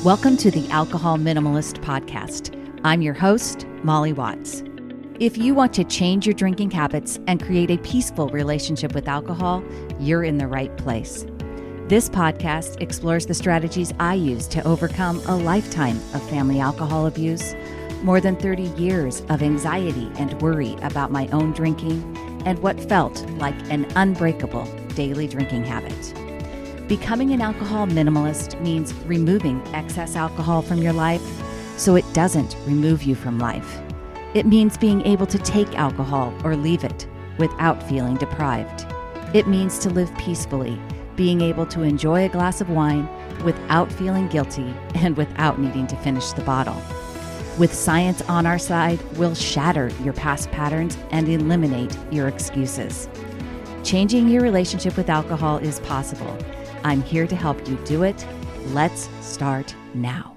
Welcome to the Alcohol Minimalist podcast. I'm your host, Molly Watts. If you want to change your drinking habits and create a peaceful relationship with alcohol, you're in the right place. This podcast explores the strategies I use to overcome a lifetime of family alcohol abuse, more than 30 years of anxiety and worry about my own drinking, and what felt like an unbreakable daily drinking habit. Becoming an alcohol minimalist means removing excess alcohol from your life so it doesn't remove you from life. It means being able to take alcohol or leave it without feeling deprived. It means to live peacefully, being able to enjoy a glass of wine without feeling guilty and without needing to finish the bottle. With science on our side, we'll shatter your past patterns and eliminate your excuses. Changing your relationship with alcohol is possible. I'm here to help you do it. Let's start now.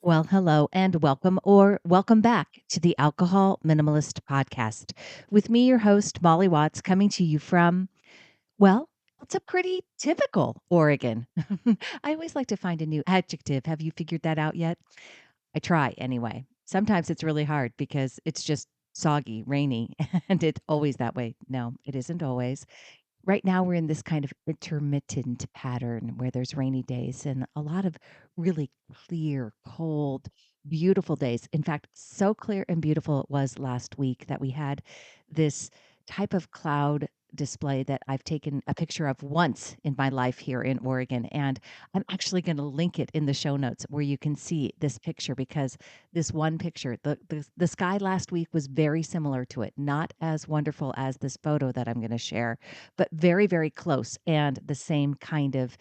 Well, hello and welcome back to the Alcohol Minimalist podcast with me, your host, Molly Watts, coming to you from, well, it's a pretty typical Oregon. I always like to find a new adjective. Have you figured that out yet? I try anyway. Sometimes it's really hard because it's just soggy, rainy, and it's always that way. No, it isn't always. Right now, we're in this kind of intermittent pattern where there's rainy days and a lot of really clear, cold, beautiful days. In fact, so clear and beautiful it was last week that we had this type of cloud display that I've taken a picture of once in my life here in Oregon. And I'm actually going to link it in the show notes where you can see this picture because this one picture, the sky last week was very similar to it, not as wonderful as this photo that I'm going to share, but very, very close and the same kind of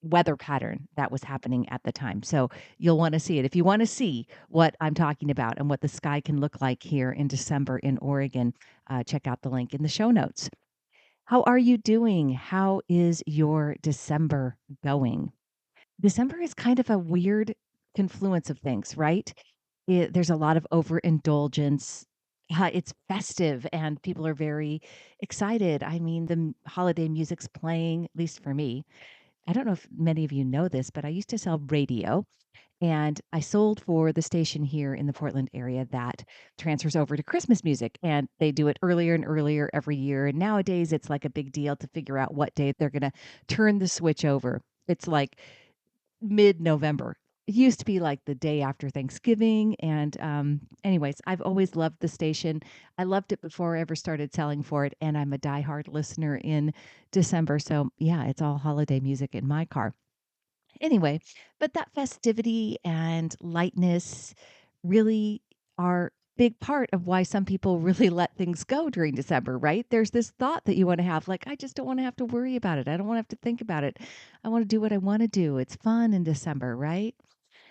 weather pattern that was happening at the time. So you'll want to see it. If you want to see what I'm talking about and what the sky can look like here in December in Oregon, check out the link in the show notes. How are you doing? How is your December going? December is kind of a weird confluence of things, right? There's a lot of overindulgence. It's festive and people are very excited. I mean, holiday music's playing, at least for me. I don't know if many of you know this, but I used to sell radio and I sold for the station here in the Portland area that transfers over to Christmas music. And they do it earlier and earlier every year. And nowadays it's like a big deal to figure out what day they're going to turn the switch over. It's like mid-November. It used to be like the day after Thanksgiving. And anyways, I've always loved the station. I loved it before I ever started selling for it. And I'm a diehard listener in December. So yeah, it's all holiday music in my car. Anyway, but that festivity and lightness really are big part of why some people really let things go during December, right? There's this thought that you want to have, like, I just don't want to have to worry about it. I don't want to have to think about it. I want to do what I want to do. It's fun in December, right?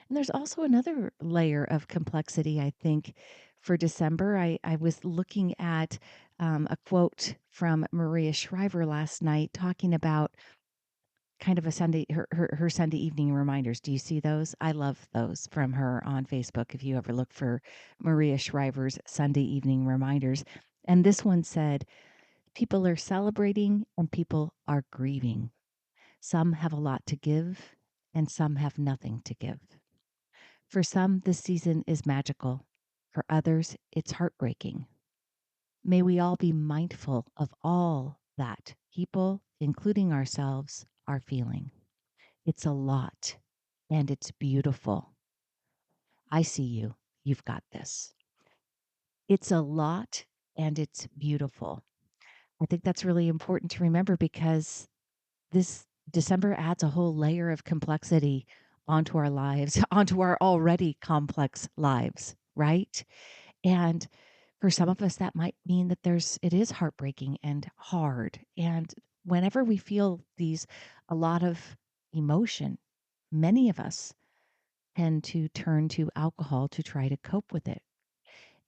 And there's also another layer of complexity, I think, for December. I was looking at a quote from Maria Shriver last night talking about kind of a Sunday her Sunday evening reminders. Do you see those? I love those from her on Facebook if you ever look for Maria Shriver's Sunday evening reminders. And this one said, people are celebrating and people are grieving. Some have a lot to give and some have nothing to give. For some, this season is magical. For others, it's heartbreaking. May we all be mindful of all that people, including ourselves, are feeling. It's a lot and it's beautiful. I see you. You've got this. It's a lot and it's beautiful. I think that's really important to remember because this December adds a whole layer of complexity onto our lives, onto our already complex lives, right? And for some of us, that might mean that it is heartbreaking and hard. And whenever we feel a lot of emotion, many of us tend to turn to alcohol to try to cope with it.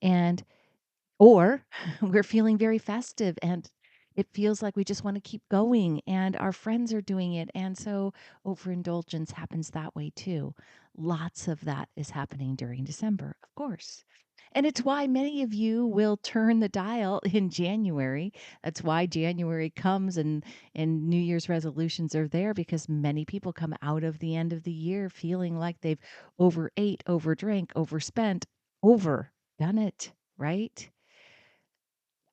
And or we're feeling very festive and it feels like we just want to keep going and our friends are doing it. And so overindulgence happens that way too. Lots of that is happening during December, of course. And it's why many of you will turn the dial in January. That's why January comes and New Year's resolutions are there, because many people come out of the end of the year feeling like they've overate, overdrank, overspent, overdone it, right?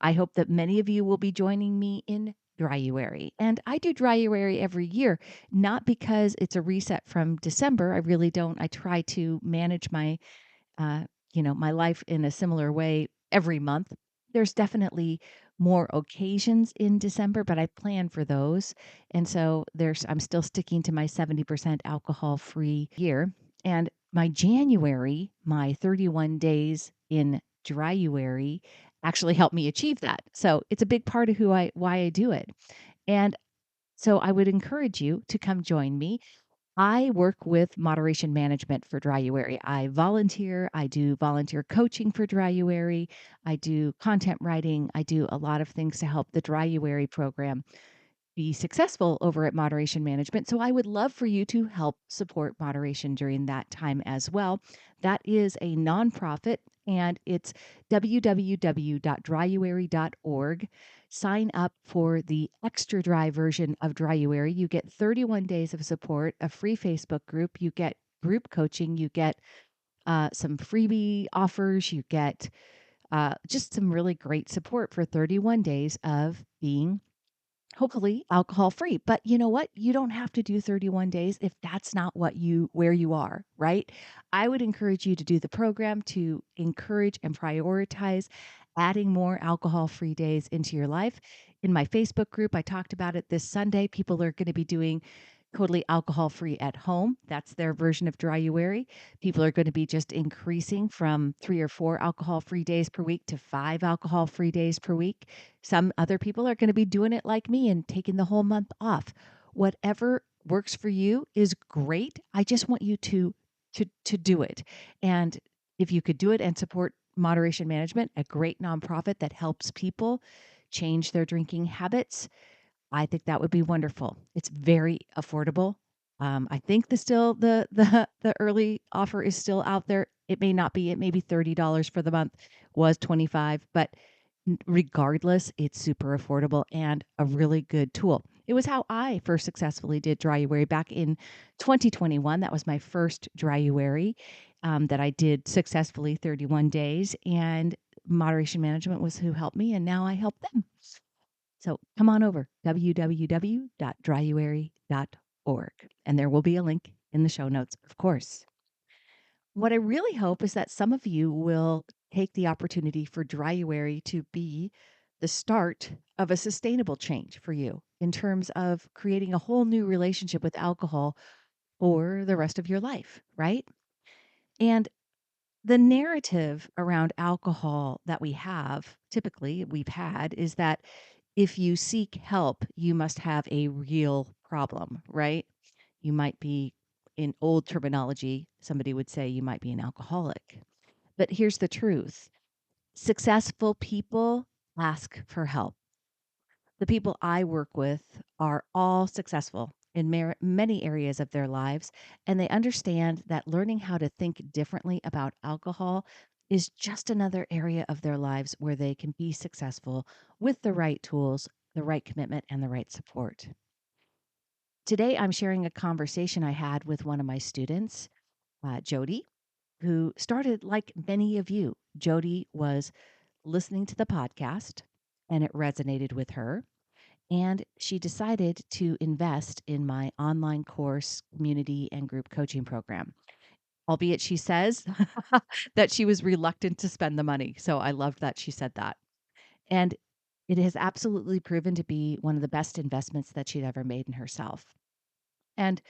I hope that many of you will be joining me in Dryuary. And I do Dryuary every year, not because it's a reset from December. I really don't. I try to manage my uh, my life in a similar way every month. There's definitely more occasions in December, but I plan for those. And so I'm still sticking to my 70% alcohol free year. And my January, my 31 days in Dryuary actually helped me achieve that. So it's a big part of why I do it. And so I would encourage you to come join me. I work with moderation management for Dryuary. I volunteer. I do volunteer coaching for Dryuary. I do content writing. I do a lot of things to help the Dryuary program be successful over at Moderation Management. So I would love for you to help support moderation during that time as well. That is a nonprofit, and it's www.dryuary.org. Sign up for the extra dry version of Dryuary. You get 31 days of support, a free Facebook group. You get group coaching. You get some freebie offers. You get just some really great support for 31 days of being hopefully alcohol free. But you know what? You don't have to do 31 days if that's not where you are, right? I would encourage you to do the program to encourage and prioritize adding more alcohol free days into your life. In my Facebook group, I talked about it this Sunday. People are going to be doing totally alcohol free at home. That's their version of Dryuary. People are going to be just increasing from 3 or 4 alcohol free days per week to 5 alcohol free days per week. Some other people are going to be doing it like me and taking the whole month off. Whatever works for you is great. I just want you to do it. And if you could do it and support Moderation Management, a great nonprofit that helps people change their drinking habits, I think that would be wonderful. It's very affordable. I think the early offer is still out there. It may not be. It may be $30 for the month. Was 25, but regardless, it's super affordable and a really good tool. It was how I first successfully did Dryuary back in 2021. That was my first Dryuary that I did successfully 31 days, and Moderation Management was who helped me, and now I help them. So come on over, www.dryuary.org, and there will be a link in the show notes, of course. What I really hope is that some of you will take the opportunity for Dryuary to be the start of a sustainable change for you in terms of creating a whole new relationship with alcohol for the rest of your life, right? And the narrative around alcohol that we've had, is that if you seek help, you must have a real problem, right? You might be, in old terminology, somebody would say you might be an alcoholic. But here's the truth. Successful people ask for help. The people I work with are all successful in many areas of their lives, and they understand that learning how to think differently about alcohol is just another area of their lives where they can be successful with the right tools, the right commitment, and the right support. Today, I'm sharing a conversation I had with one of my students, Jodi, who started like many of you. Jodi was listening to the podcast and it resonated with her. And she decided to invest in my online course, community, and group coaching program, albeit she says that she was reluctant to spend the money. So I loved that she said that. And it has absolutely proven to be one of the best investments that she'd ever made in herself. And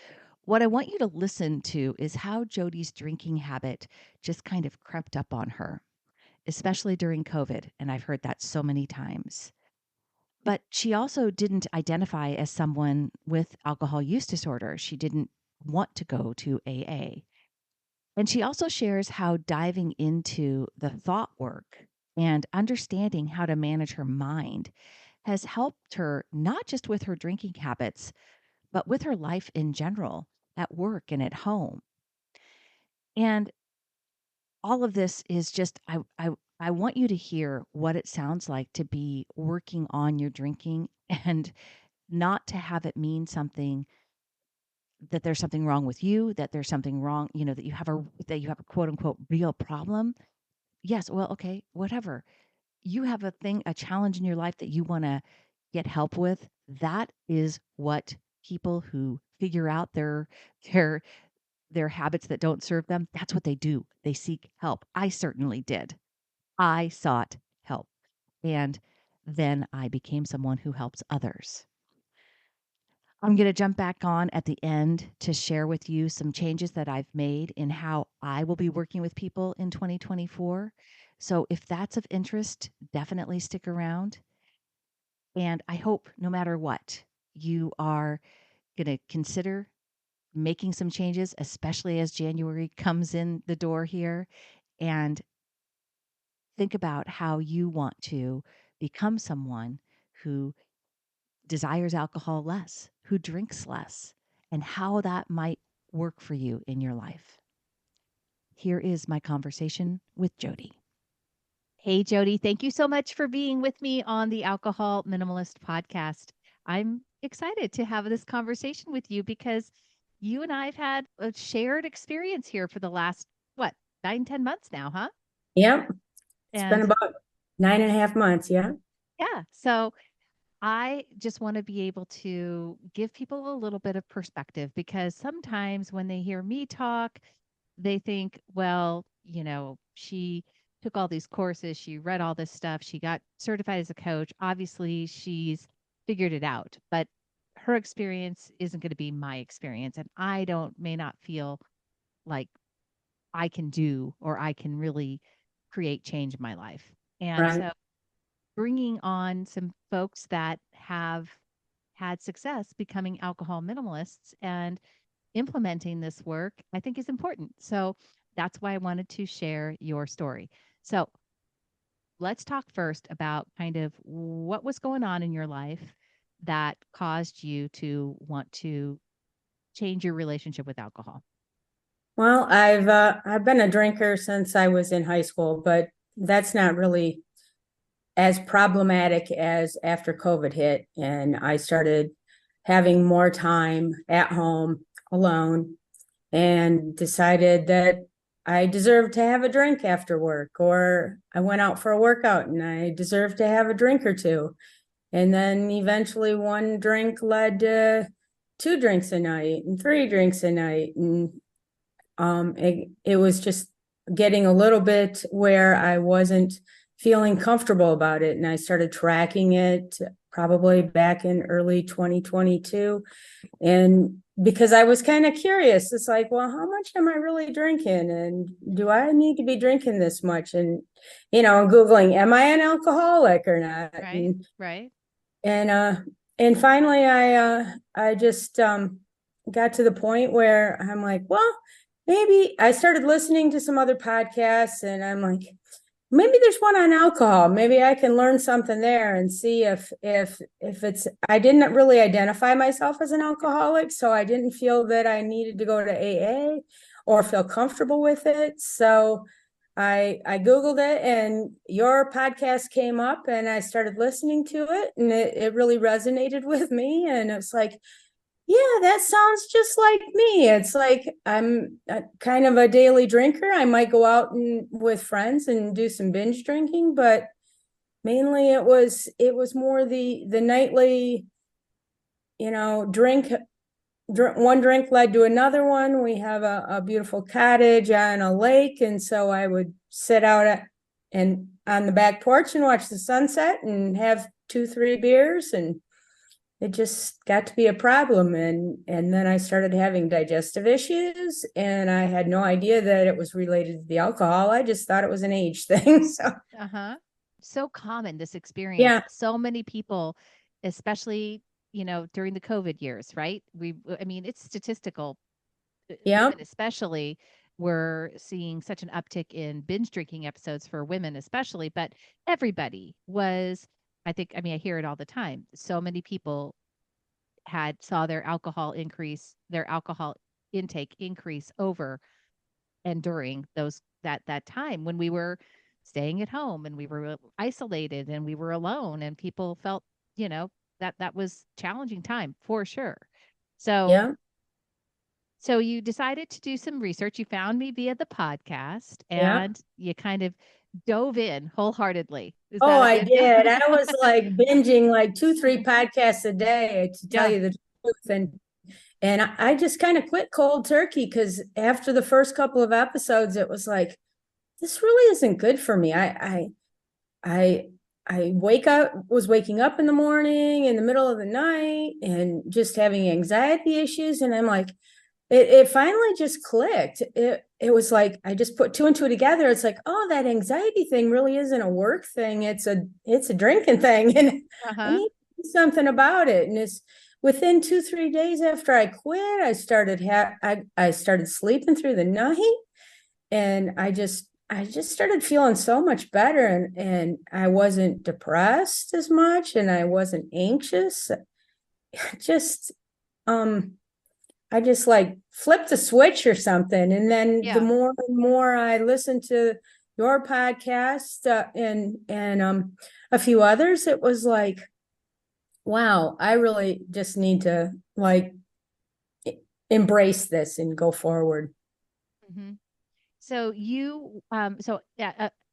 what I want you to listen to is how Jodi's drinking habit just kind of crept up on her, especially during COVID. And I've heard that so many times. But she also didn't identify as someone with alcohol use disorder. She didn't want to go to AA. And she also shares how diving into the thought work and understanding how to manage her mind has helped her not just with her drinking habits, but with her life in general, at work and at home. And all of this is just I want you to hear what it sounds like to be working on your drinking and not to have it mean something that there's something wrong with you, that there's something wrong, that you have a quote unquote real problem. Yes, well, okay, whatever. You have a challenge in your life that you want to get help with. That is what people who figure out their their habits that don't serve them, that's what they do. They seek help. I certainly did. I sought help. And then I became someone who helps others. I'm going to jump back on at the end to share with you some changes that I've made in how I will be working with people in 2024. So if that's of interest, definitely stick around. And I hope no matter what, you are going to consider making some changes, especially as January comes in the door here, and think about how you want to become someone who desires alcohol less, who drinks less, and how that might work for you in your life. Here is my conversation with Jodi. Hey, Jodi, thank you so much for being with me on the Alcohol Minimalist podcast. I'm excited to have this conversation with you because you and I have had a shared experience here for the last, what, 9, 10 months now, huh? Yep. It's been And about 9.5 months. Yeah. yeah, so I just want to be able to give people a little bit of perspective because sometimes when they hear me talk, they think, well, she took all these courses, she read all this stuff, she got certified as a coach. Obviously, she's figured it out, but her experience isn't going to be my experience. And may not feel like I can do or I can really create change in my life. And Right. so bringing on some folks that have had success becoming alcohol minimalists and implementing this work, I think is important. So that's why I wanted to share your story. So let's talk first about kind of what was going on in your life that caused you to want to change your relationship with alcohol. Well, I've been a drinker since I was in high school, but that's not really as problematic as after COVID hit and I started having more time at home alone and decided that I deserved to have a drink after work, or I went out for a workout and I deserved to have a drink or two. And then eventually one drink led to 2 drinks a night and 3 drinks a night. And it was just getting a little bit where I wasn't feeling comfortable about it. And I started tracking it probably back in early 2022. And because I was kind of curious, it's like, well, how much am I really drinking? And do I need to be drinking this much? And, Googling, am I an alcoholic or not? Right. Right. And uh and finally I just got to the point where I'm like, well, maybe I started listening to some other podcasts and I'm like, maybe there's one on alcohol. Maybe I can learn something there and see if it's I didn't really identify myself as an alcoholic, so I didn't feel that I needed to go to AA or feel comfortable with it. So I Googled it and your podcast came up and I started listening to it and it really resonated with me. And it's like, yeah, that sounds just like me. It's like I'm kind of a daily drinker. I might go out and with friends and do some binge drinking, but mainly it was more the nightly, drink. One drink led to another one. We have a beautiful cottage on a lake, and so I would sit out and on the back porch and watch the sunset and have 2, 3 beers, and it just got to be a problem. And then I started having digestive issues, and I had no idea that it was related to the alcohol. I just thought it was an age thing. So Uh-huh. So common, this experience. yeah, So many people, especially, during the COVID years, right? I mean, it's statistical. yeah, Women, especially, were seeing such an uptick in binge drinking episodes for women, especially, but everybody was I mean, I hear it all the time. So many people saw their alcohol intake increase over and during that time when we were staying at home and we were isolated and we were alone and people felt, that was challenging time for sure. So Yeah. so you decided to do some research. You found me via the podcast Yeah. and you kind of dove in wholeheartedly. Is Oh, that I it? did. I was like binging like 2, 3 podcasts a day, to tell Yeah. you the truth. And I just kind of quit cold turkey because after the first couple of episodes, it was like, this really isn't good for me. I I was waking up in the morning, in the middle of the night, and just having anxiety issues. And I'm like, it finally just clicked. It was like I just put two and two together. It's like, oh, that anxiety thing really isn't a work thing. It's a drinking thing, and I Uh-huh. need to do something about it. And it's within 2, 3 days after I quit, I started sleeping through the night, and I just started feeling so much better, and I wasn't depressed as much, and I wasn't anxious. Just um I just like flipped a switch or something. And then the Yeah. more and more I listened to your podcast, and a few others, it was like, wow, I really just need to like embrace this and go forward. hmm So in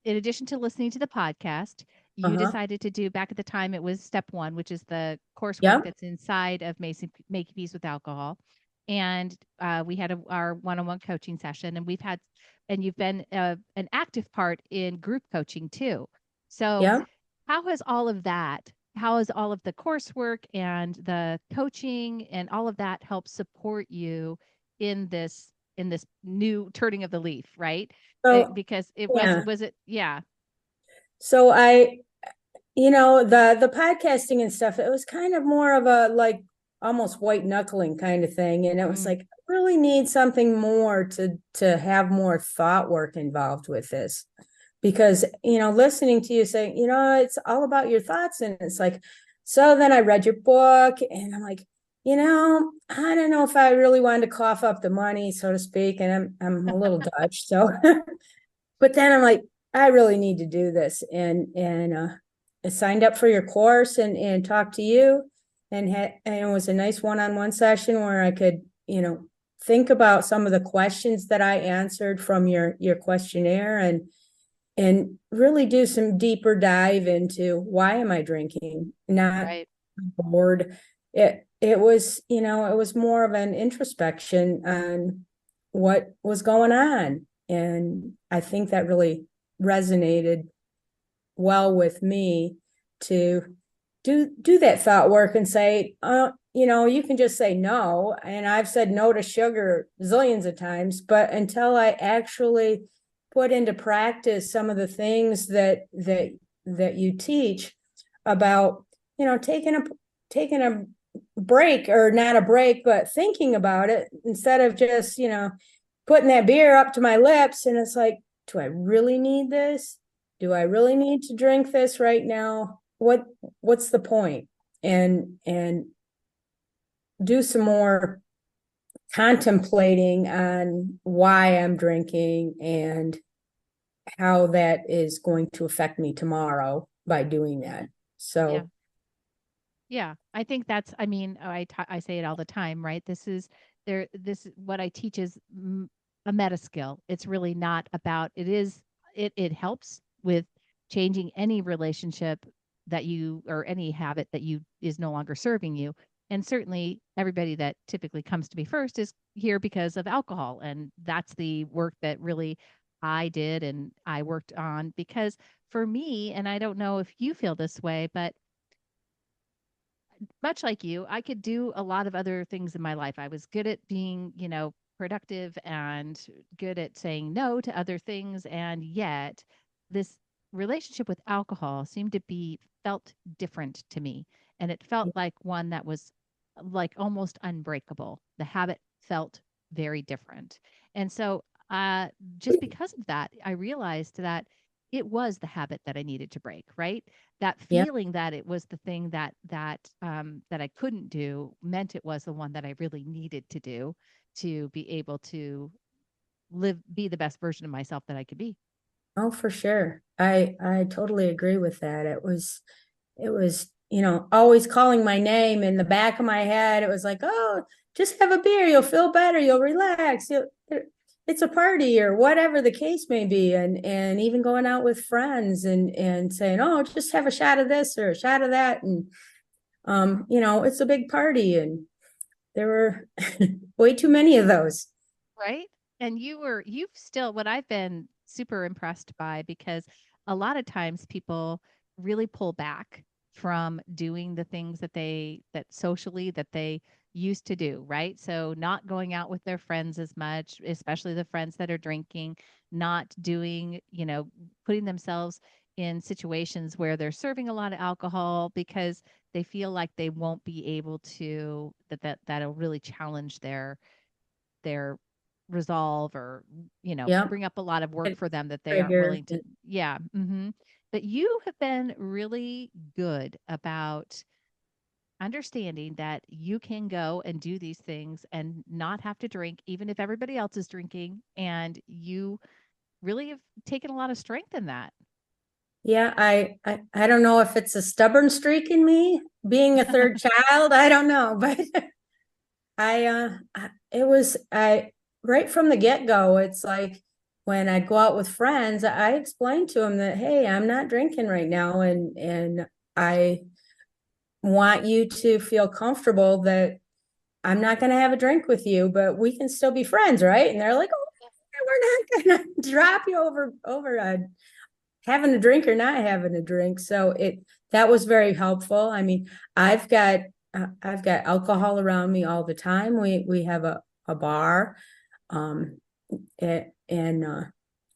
addition to listening to the podcast, you Uh-huh. decided to do, back at the time, it was step one, which is the coursework Yep. that's inside of Making Peace with Alcohol. And we had our one-on-one coaching session, and you've been an active part in group coaching too. So Yep. how has all of the coursework and the coaching and all of that help support you in this new turning of the leaf, right? So Because yeah. yeah. So the podcasting and stuff, it was kind of more of a like almost white knuckling kind of thing. And it was Mm, like, I really need something more to have more thought work involved with this. Because, listening to you say, it's all about your thoughts. And it's like, so then I read your book and I'm like, I don't know if I really wanted to cough up the money, so to speak. And I'm a little Dutch. So but then I'm like, I really need to do this. And I signed up for your course and talked to you, and it was a nice one-on-one session where I could, think about some of the questions that I answered from your questionnaire, and really do some deeper dive into why am I drinking, not right. bored. It was more of an introspection on what was going on. And I think that really resonated well with me to do that thought work and say, you can just say no. And I've said no to sugar zillions of times, but until I actually put into practice some of the things that you teach about, taking a break, or not a break, but thinking about it instead of just, putting that beer up to my lips. And it's like, do I really need this? Do I really need to drink this right now? What's the point? And do some more contemplating on why I'm drinking and how that is going to affect me tomorrow by doing that. Yeah. So Yeah. I think that's, I mean, I say it all the time, right? What I teach is a meta skill. It's really not about, it helps with changing any relationship or any habit that is no longer serving you. And certainly everybody that typically comes to me first is here because of alcohol. And that's the work that really I did and I worked on, because for me, and I don't know if you feel this way, but much like you, I could do a lot of other things in my life. I was good at being, productive and good at saying no to other things. And yet, this relationship with alcohol seemed to be felt different to me. And it felt like one that was like almost unbreakable. The habit felt very different. And so, just because of that, I realized that it was the habit that I needed to break, right? That Yeah. feeling that it was the thing that I couldn't do meant it was the one that I really needed to do to be able to be the best version of myself that I could be. Oh, for sure. I totally agree with that. It was, always calling my name in the back of my head. It was like, oh, just have a beer, you'll feel better, you'll relax. It's a party or whatever the case may be. And even going out with friends and saying, oh, just have a shot of this or a shot of that. And it's a big party. And there were way too many of those. Right? And you've still, what I've been super impressed by, because a lot of times people really pull back from doing the things that socially that they used to do, right? So not going out with their friends as much, especially the friends that are drinking, not doing, putting themselves in situations where they're serving a lot of alcohol because they feel like they won't be able to, that'll really challenge their resolve, or Yeah. bring up a lot of work for them that they aren't Trigger. willing to. Yeah. But you have been really good about understanding that you can go and do these things and not have to drink even if everybody else is drinking, and you really have taken a lot of strength in that. Yeah, I don't know if it's a stubborn streak in me, being a third child, I don't know, but it was I right from the get-go. It's like when I go out with friends, I explained to them that, hey, I'm not drinking right now, and I want you to feel comfortable that I'm not going to have a drink with you, but we can still be friends, right? And they're like, oh, we're not going to drop you over having a drink or not having a drink. So that was very helpful. I mean, I've got I've got alcohol around me all the time. We have a bar, um, and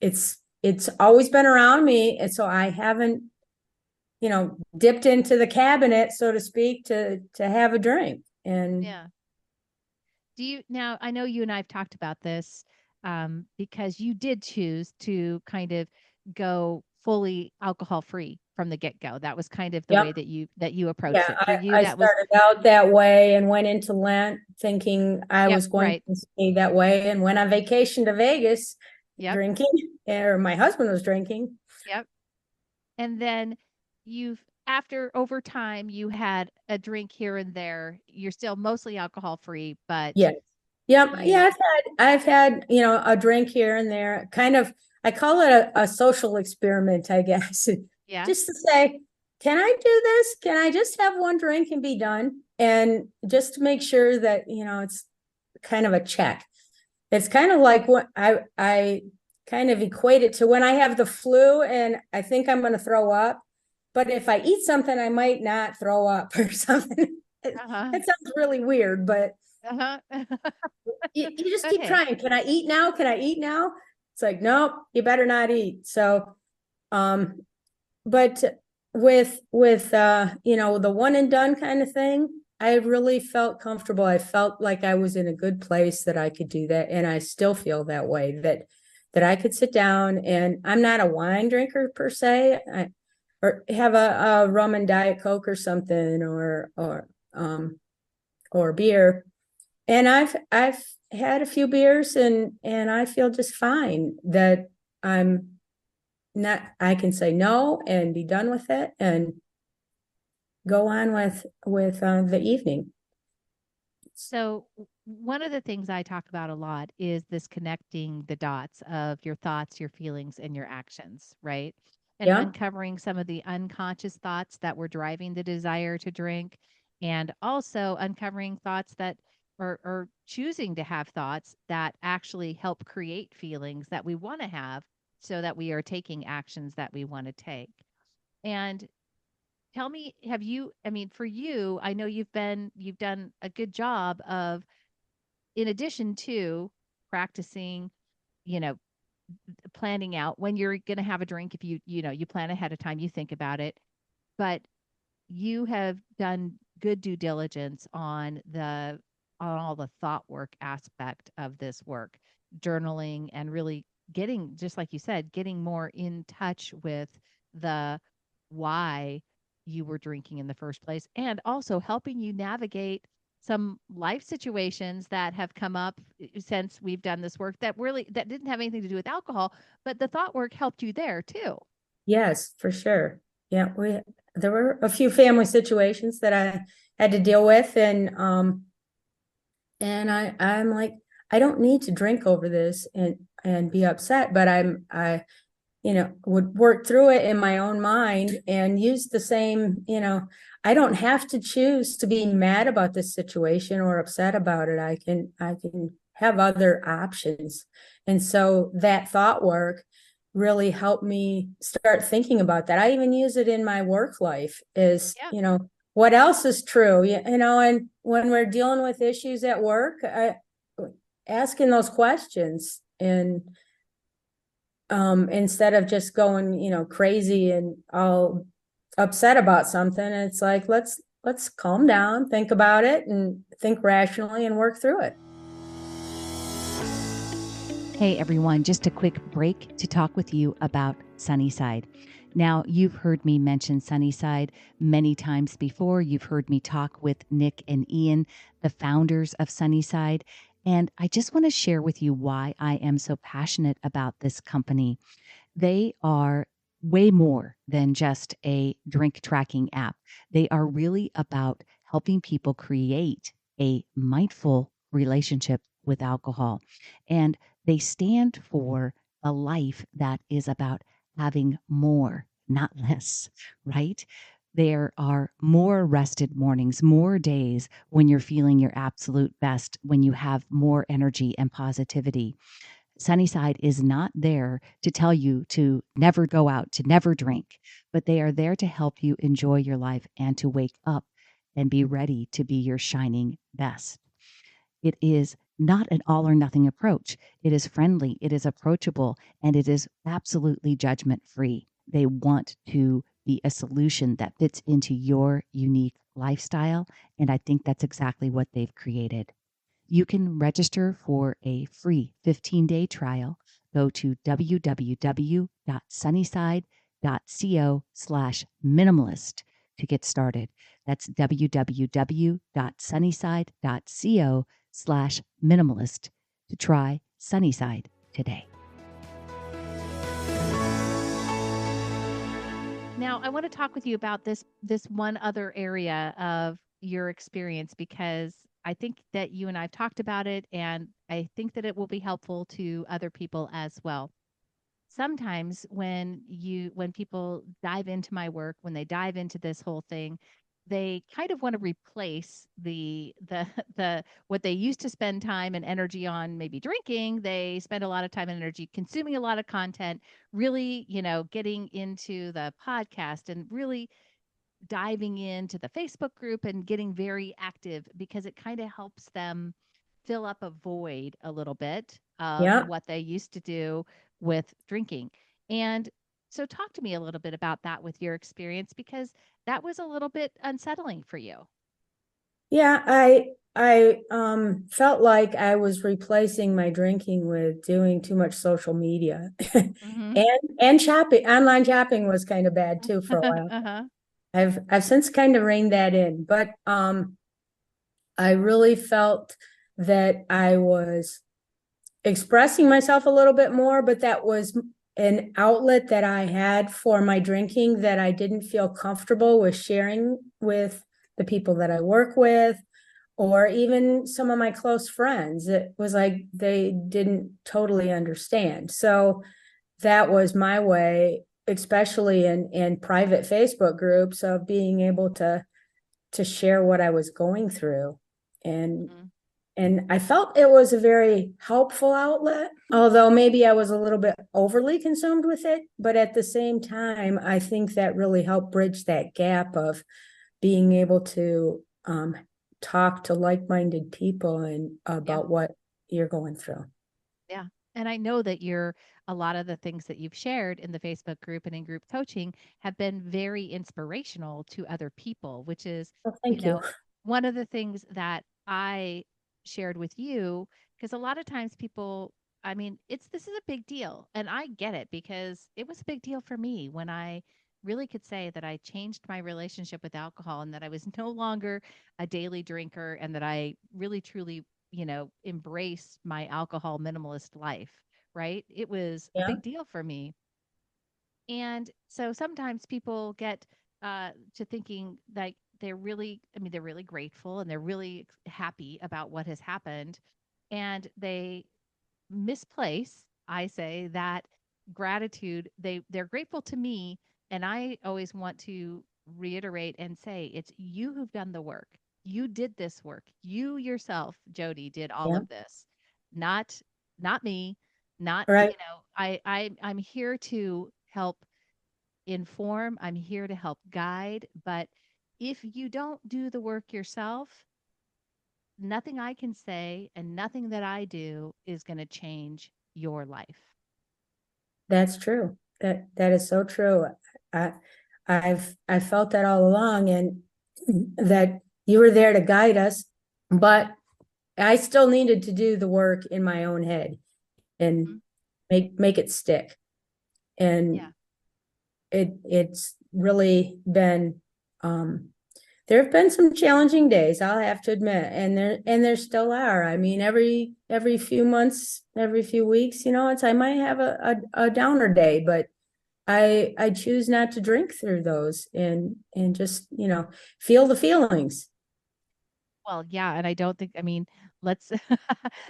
it's always been around me, and so I haven't dipped into the cabinet, so to speak, to have a drink. And Yeah. Do you now? I know you and I have talked about this, because you did choose to kind of go fully alcohol free from the get go. That was kind of the way yep. that you approached Yeah, it. For you, I that was, started out that way and went into Lent thinking I yep, was going right, to stay that way, and went on vacation to Vegas yep, drinking, or my husband was drinking. yep. And then after over time, you had a drink here and there. You're still mostly alcohol free, but Yes. Yep. you, Yeah, I've had, a drink here and there. Kind of, I call it a social experiment, I guess. yeah, Just to say, can I do this? Can I just have one drink and be done? And just to make sure that, it's kind of a check. It's kind of like what I kind of equate it to when I have the flu and I think I'm going to throw up, but if I eat something, I might not throw up or something. It, uh-huh, it sounds really weird, but uh-huh. you just keep Okay. trying. Can I eat now? Can I eat now? It's like, nope, you better not eat. So, um, but with the one and done kind of thing, I really felt comfortable. I felt like I was in a good place that I could do that, and I still feel that way, that I could sit down. And I'm not a wine drinker per se. Or have a rum and diet coke or something, or beer. And I've had a few beers, and I feel just fine that I'm not I can say no and be done with it and go on with the evening. So, one of the things I talk about a lot is this connecting the dots of your thoughts, your feelings, and your actions, right? And Yeah. uncovering some of the unconscious thoughts that were driving the desire to drink, and also uncovering thoughts that or choosing to have thoughts that actually help create feelings that we want to have, so that we are taking actions that we want to take. And tell me, I mean, for you, I know you've done a good job of, in addition to practicing, you know, planning out when you're going to have a drink. If you plan ahead of time, you think about it, but you have done good due diligence on all the thought work aspect of this work, journaling and really getting, just like you said, getting more in touch with the why you were drinking in the first place, and also helping you navigate some life situations that have come up since we've done this work that didn't have anything to do with alcohol, but the thought work helped you there too. Yes, for sure. Yeah, there were a few family situations that I had to deal with, and I'm like, I don't need to drink over this and be upset, but I would work through it in my own mind and use the same, I don't have to choose to be mad about this situation or upset about it. I can have other options. And so that thought work really helped me start thinking about that. I even use it in my work life is, Yeah. what else is true? And when we're dealing with issues at work, asking those questions and instead of just going, crazy and all upset about something, it's like, let's calm down, think about it and think rationally and work through it. Hey everyone, just a quick break to talk with you about Sunnyside. Now, you've heard me mention Sunnyside many times before. You've heard me talk with Nick and Ian, the founders of Sunnyside. And I just want to share with you why I am so passionate about this company. They are way more than just a drink tracking app. They are really about helping people create a mindful relationship with alcohol. And they stand for a life that is about having more, not less, right? There are more rested mornings, more days when you're feeling your absolute best, when you have more energy and positivity. Sunnyside is not there to tell you to never go out, to never drink, but they are there to help you enjoy your life and to wake up and be ready to be your shining best. It is not an all or nothing approach. It is friendly, it is approachable, and it is absolutely judgment free. They want to be a solution that fits into your unique lifestyle. And I think that's exactly what they've created. You can register for a free 15-day trial. Go to www.sunnyside.co/minimalist to get started. That's www.sunnyside.co/minimalist to try Sunnyside today. Now, I want to talk with you about this one other area of your experience, because I think that you and I've talked about it, and I think that it will be helpful to other people as well. Sometimes when people dive into my work, when they dive into this whole thing, they kind of want to replace the the what they used to spend time and energy on, maybe drinking. They spend a lot of time and energy consuming a lot of content, really, getting into the podcast and really diving into the Facebook group and getting very active, because it kind of helps them fill up a void a little bit of Yeah. what they used to do with drinking. And so talk to me a little bit about that with your experience, because that was a little bit unsettling for you. Yeah, I felt like I was replacing my drinking with doing too much social media. Mm-hmm. And shopping. Online shopping was kind of bad too for a while. Uh-huh. I've since kind of reined that in, but I really felt that I was expressing myself a little bit more, but that was an outlet that I had for my drinking that I didn't feel comfortable with sharing with the people that I work with, or even some of my close friends. It was like they didn't totally understand. So that was my way, especially in private Facebook groups, of being able to share what I was going through. And Mm-hmm. and I felt it was a very helpful outlet, although maybe I was a little bit overly consumed with it. But at the same time, I think that really helped bridge that gap of being able to talk to like-minded people and Yeah. about what you're going through. Yeah. And I know that a lot of the things that you've shared in the Facebook group and in group coaching have been very inspirational to other people, which is, Well, you thank you. know, one of the things that I shared with you, because a lot of times people I mean, this is a big deal. And I get it because it was a big deal for me when I really could say that I changed my relationship with alcohol and that I was no longer a daily drinker and that I really truly, embraced my alcohol minimalist life, right? It was a Yeah. big deal for me. And so sometimes people get to thinking like they're really grateful and they're really happy about what has happened. And they misplace, I say, that gratitude. They're grateful to me. And I always want to reiterate and say, it's you who've done the work. You did this work. You yourself, Jodi, did all Yeah. of this, not not me, not, Right. I'm here to help inform, I'm here to help guide. But if you don't do the work yourself, nothing I can say and nothing that I do is going to change your life. That's true. That is so true. I I felt that all along, and that you were there to guide us, but I still needed to do the work in my own head and Mhm. make it stick. And Yeah. it's really been there have been some challenging days, I'll have to admit, and there still are. I mean, every few months, every few weeks, it's I might have a downer day, but I choose not to drink through those, and just, feel the feelings. Well, yeah, and I don't think, I mean, let's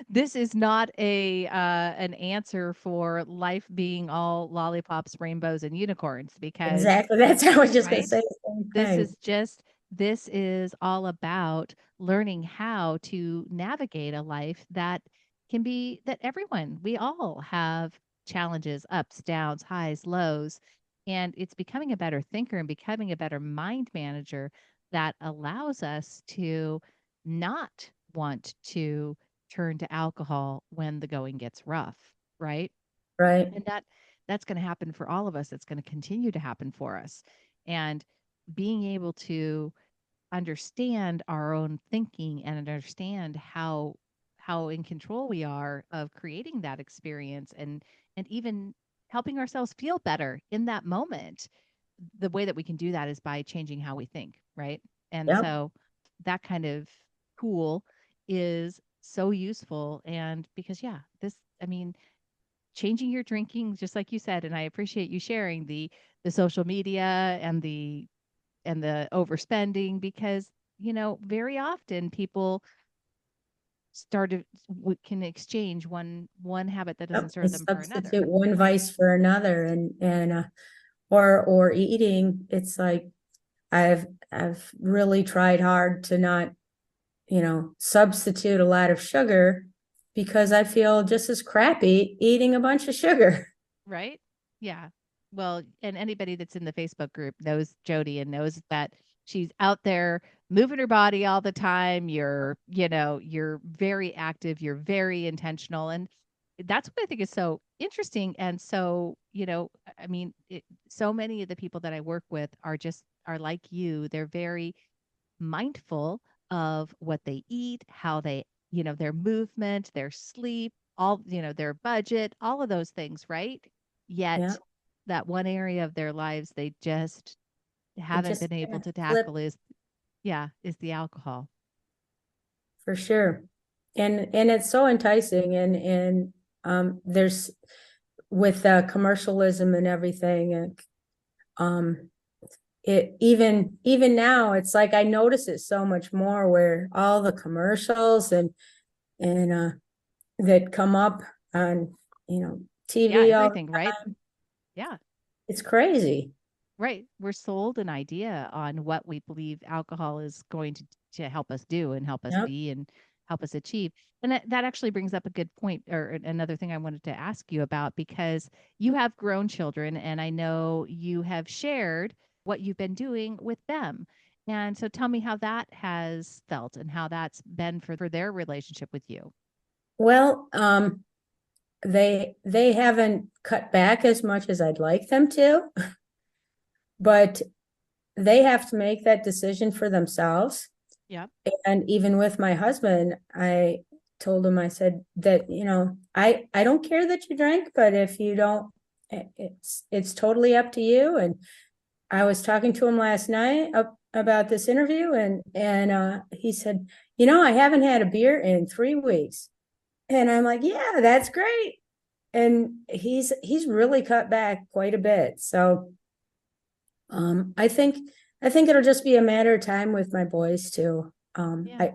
this is not an answer for life being all lollipops, rainbows and unicorns because Exactly. That's I was just gonna right? say the same This thing. is just this is all about learning how to navigate a life that everyone, we all have challenges, ups, downs, highs, lows, and it's becoming a better thinker and becoming a better mind manager that allows us to not want to turn to alcohol when the going gets rough, right? Right. And that's going to happen for all of us. It's going to continue to happen for us. And being able to understand our own thinking and understand how in control we are of creating that experience and even helping ourselves feel better in that moment. The way that we can do that is by changing how we think, right? And Yep. so that kind of tool is so useful. And because this, I mean, changing your drinking, just like you said, and I appreciate you sharing the social media and the overspending because very often people can exchange one habit that doesn't Yep. I serve them for another, substitute one right? vice for another, and or eating. It's like I've really tried hard to not, substitute a lot of sugar, because I feel just as crappy eating a bunch of sugar. Right? Yeah. Well, and anybody that's in the Facebook group knows Jodi and knows that she's out there moving her body all the time. You're very active, you're very intentional. And that's what I think is so interesting. And so, I mean, so many of the people that I work with are like you. They're very mindful of what they eat, how their movement, their sleep, their budget, all of those things, right? Yeah. Yet that one area of their lives they just It haven't just been able kind of to flipped. tackle is the alcohol. For sure. And it's so enticing, and there's with commercialism and everything, and it even now it's like I notice it so much more, where all the commercials and that come up on, Yeah, TV all the everything, right? time. Yeah. It's crazy. Right. We're sold an idea on what we believe alcohol is going to help us do and help us Yep. be and help us achieve. And that actually brings up a good point or another thing I wanted to ask you about because you have grown children and I know you have shared what you've been doing with them. And so tell me how that has felt and how that's been for their relationship with you. Well, they haven't cut back as much as I'd like them to, but they have to make that decision for themselves. Yep. And even with my husband, told him, I said that, I don't care that you drink, but if you don't, it's totally up to you. And I was talking to him last night about this interview, and he said, I haven't had a beer in 3 weeks. And I'm like, yeah, that's great. And he's really cut back quite a bit. So I think it'll just be a matter of time with my boys too. Yeah. I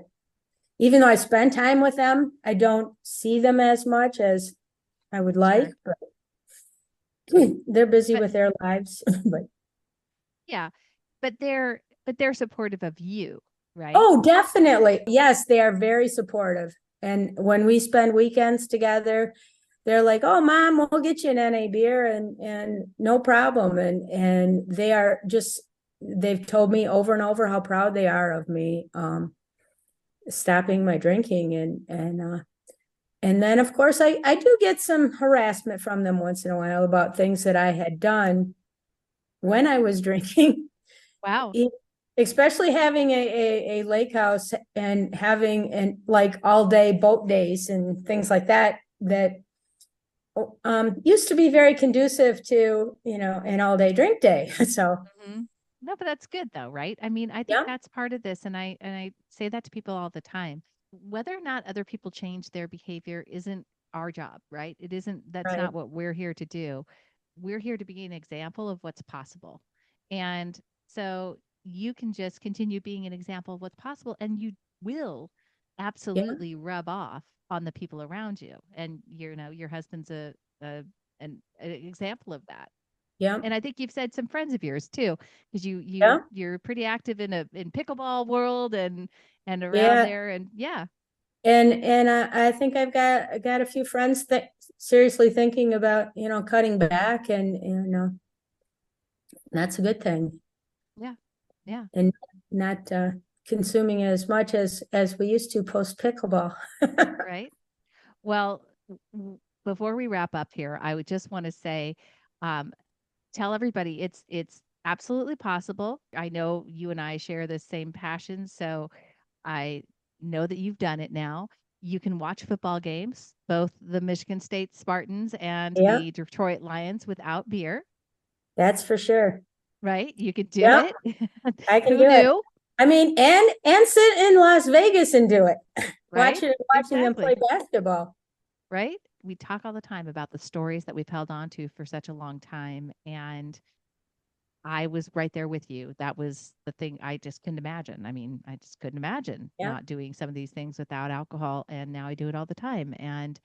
Even though I spend time with them, I don't see them as much as I would like, Sure. but they're busy But with their lives. But yeah, but they're supportive of you, right? oh, definitely. Yes, they are very supportive. And when we spend weekends together, they're like, "Oh, Mom, we'll get you an NA beer," and no problem. And they've told me over and over how proud they are of me stopping my drinking. And then, of course, I do get some harassment from them once in a while about things that I had done when I was drinking. Wow. Especially having a lake house and having like all day boat days and things like that used to be very conducive to an all day drink day. So Mhm. No, but that's good though, right? I mean, I think yeah, that's part of this, and I say that to people all the time. Whether or not other people change their behavior isn't our job, right? It isn't, that's right, not what we're here to do. We're here to be an example of what's possible. And so you can just continue being an example of what's possible, and you will yeah, absolutely rub off on the people around you. And your husband's a an example of that. yeah, And I think you've said some friends of yours too, because yeah, you're pretty active in pickleball world and around yeah. there, and yeah. And I think I got a few friends that seriously thinking about cutting back, and that's a good thing, Yeah. Yeah. and not consuming as much as we used to post pickleball. Right. Well, before we wrap up here, I would just want to say, um, tell everybody it's absolutely possible. I know you and I share the same passion, so I know that you've done it now. You can watch football games, both the Michigan State Spartans and Yeah, the Detroit Lions without beer, that's for sure. right? You could do Yeah, it. I can Who do it. knew? I mean, and sit in Las Vegas and do it. Right? Watching them play Exactly. basketball. Right? We talk all the time about the stories that we've held on to for such a long time. And I was right there with you. That was the thing I just couldn't imagine. I mean, I just couldn't imagine Yeah. not doing some of these things without alcohol. And now I do it all the time. And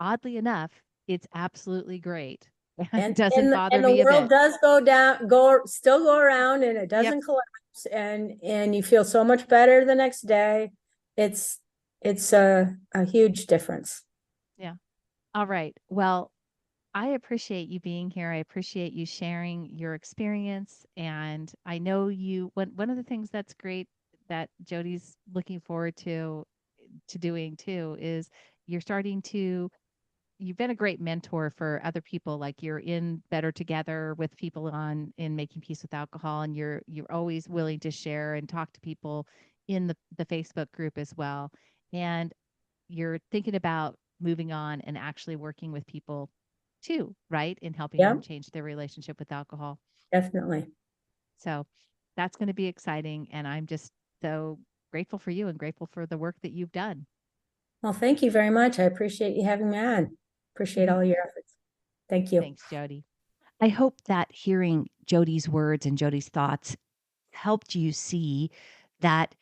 oddly enough, it's absolutely great. And It doesn't and bother and the me a world bit. does still go around, and it Yep. doesn't collapse, and you feel so much better the next day. It's it's a huge difference. Yeah. All right. Well, I appreciate you being here. I appreciate you sharing your experience. And I know one of the things that's great that Jody's looking forward to doing too is you're starting to you've been a great mentor for other people. Like you're in Better Together with people on in Making Peace with Alcohol, and you're always willing to share and talk to people in the Facebook group as well. And you're thinking about moving on and actually working with people too, right? In helping Yeah, them change their relationship with alcohol. definitely. So that's going to be exciting. And I'm just so grateful for you and grateful for the work that you've done. Well, thank you very much. I appreciate you having me on. Appreciate all your efforts. Thank you. Thanks, Jody. I hope that hearing Jody's words and Jody's thoughts helped you see that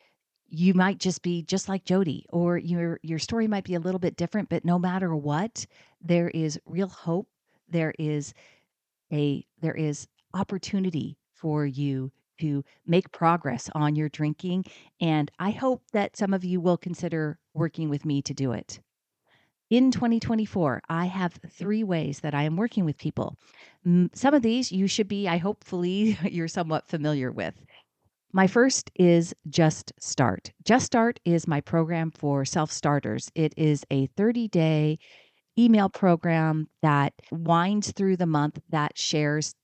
you might just be just like Jody, or your story might be a little bit different, but no matter what, there is real hope. There is there is opportunity for you to make progress on your drinking, and I hope that some of you will consider working with me to do it. In 2024, I have 3 ways that I am working with people. Some of these you should be, I hopefully you're somewhat familiar with. My first is Just Start. Just Start is my program for self starters. It is a 30-day email program that winds through the month that shares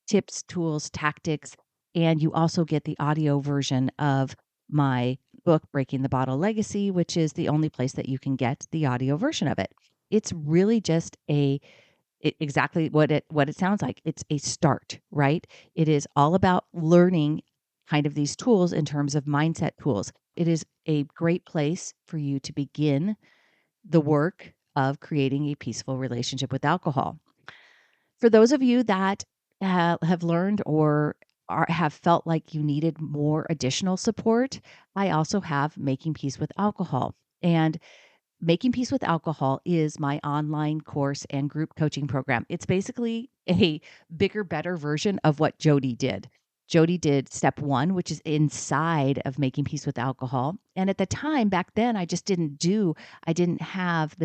tips, tools, tactics, and you also get the audio version of my book, Breaking the Bottle Legacy, which is the only place that you can get the audio version of it. It's really just exactly what it sounds like. It's a start, right? It is all about learning kind of these tools in terms of mindset tools. It is a great place for you to begin the work of creating a peaceful relationship with alcohol. For those of you that have learned or have felt like you needed more additional support, I also have Making Peace with Alcohol. And Making Peace with Alcohol is my online course and group coaching program. It's basically a bigger, better version of what Jodi did. Jodi did step 1, which is inside of Making Peace with Alcohol. And at the time, back then, I didn't have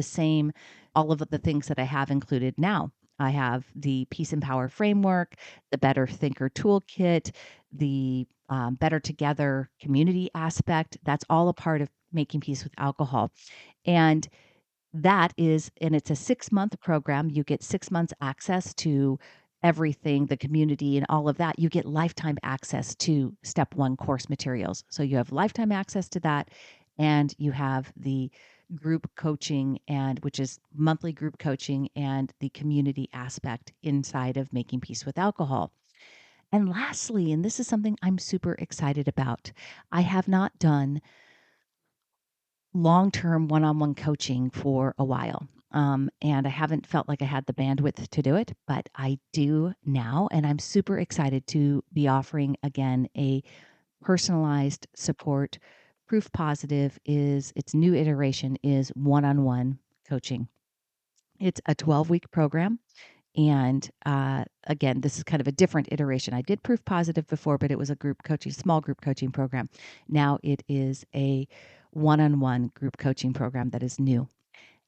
all of the things that I have included now. I have the Peace and Power Framework, the Better Thinker Toolkit, the Better Together community aspect. That's all a part of Making Peace with Alcohol. And it's a 6-month program. You get 6 months access to everything, the community and all of that. You get lifetime access to step 1 course materials. So you have lifetime access to that. And you have the group coaching which is monthly group coaching and the community aspect inside of Making Peace with Alcohol. And lastly, and this is something I'm super excited about, I have not done long-term one-on-one coaching for a while. And I haven't felt like I had the bandwidth to do it, but I do now. And I'm super excited to be offering again a personalized support. Proof Positive its new iteration is one-on-one coaching. It's a 12-week program. And again, this is kind of a different iteration. I did Proof Positive before, but it was a small group coaching program. Now it is a one-on-one group coaching program that is new.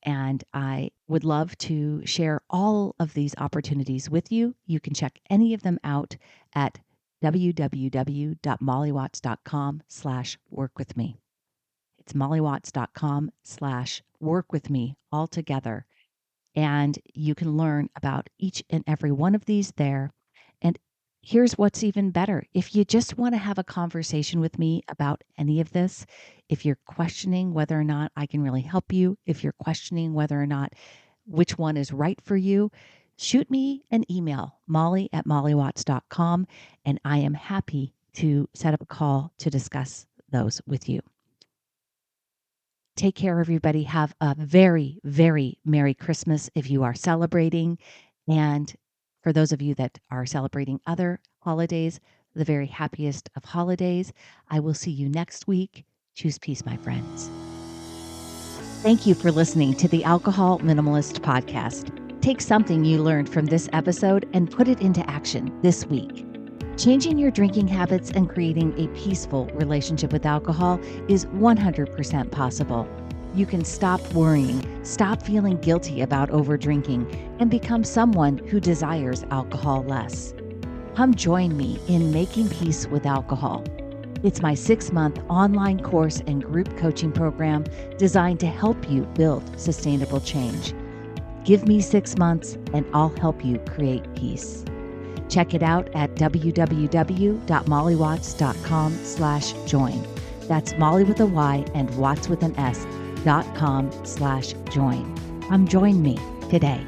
And I would love to share all of these opportunities with you. You can check any of them out at www.mollywatts.com/workwithme. It's mollywatts.com/workwithme all together. And you can learn about each and every one of these there. And here's what's even better. If you just want to have a conversation with me about any of this, if you're questioning whether or not I can really help you, if you're questioning whether or not which one is right for you, shoot me an email, molly@mollywatts.com, and I am happy to set up a call to discuss those with you. Take care, everybody. Have a very, very Merry Christmas if you are celebrating. And for those of you that are celebrating other holidays, the very happiest of holidays. I will see you next week. Choose peace, my friends. Thank you for listening to the Alcohol Minimalist podcast. Take something you learned from this episode and put it into action this week. Changing your drinking habits and creating a peaceful relationship with alcohol is 100% possible. You can stop worrying, stop feeling guilty about overdrinking, and become someone who desires alcohol less. Come join me in Making Peace with Alcohol. It's my 6-month online course and group coaching program designed to help you build sustainable change. Give me 6 months and I'll help you create peace. Check it out at www.mollywatts.com/join. That's Molly with a Y and Watts with an S.com/join. Come join me today.